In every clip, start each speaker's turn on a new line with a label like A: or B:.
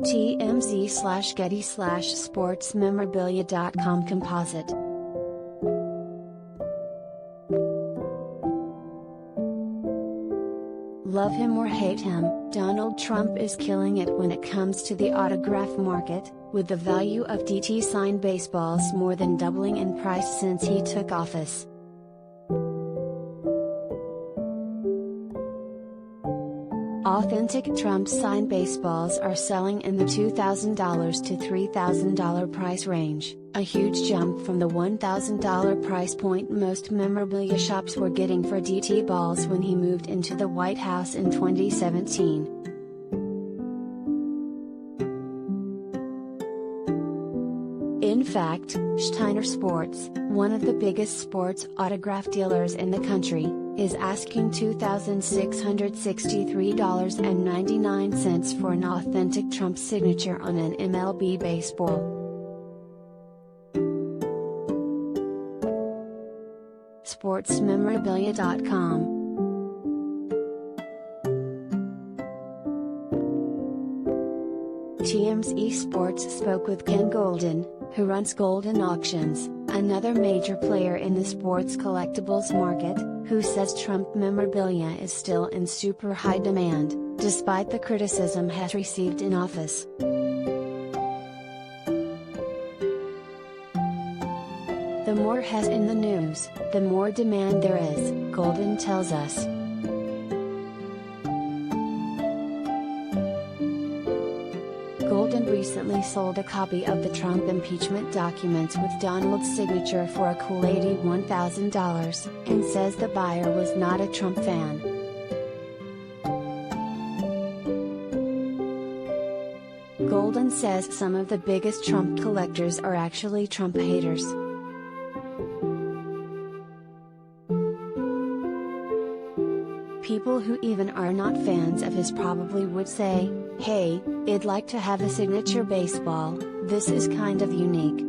A: TMZ/Getty/sportsmemorabilia.com composite. Love him or hate him, Donald Trump is killing it when it comes to the autograph market, with the value of DT signed baseballs more than doubling in price since he took office. Authentic Trump signed baseballs are selling in the $2,000 to $3,000 price range, a huge jump from the $1,000 price point most memorabilia shops were getting for DT balls when he moved into the White House in 2017. In fact, Steiner Sports, one of the biggest sports autograph dealers in the country, is asking $2,663.99 for an authentic Trump signature on an MLB baseball. SportsMemorabilia.com. TMZ Sports spoke with Ken Goldin, who runs Goldin Auctions, another major player in the sports collectibles market, who says Trump memorabilia is still in super high demand, despite the criticism has received in office. The more has in the news, the more demand there is, Goldin tells us. Goldin recently sold a copy of the Trump impeachment documents with Donald's signature for a cool $81,000, and says the buyer was not a Trump fan. Goldin says some of the biggest Trump collectors are actually Trump haters. People who even are not fans of his probably would say, "Hey, I'd like to have a signature baseball, this is kind of unique."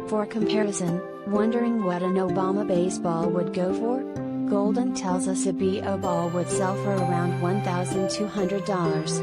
A: For comparison, wondering what an Obama baseball would go for? Goldin tells us a BO ball would sell for around $1,200.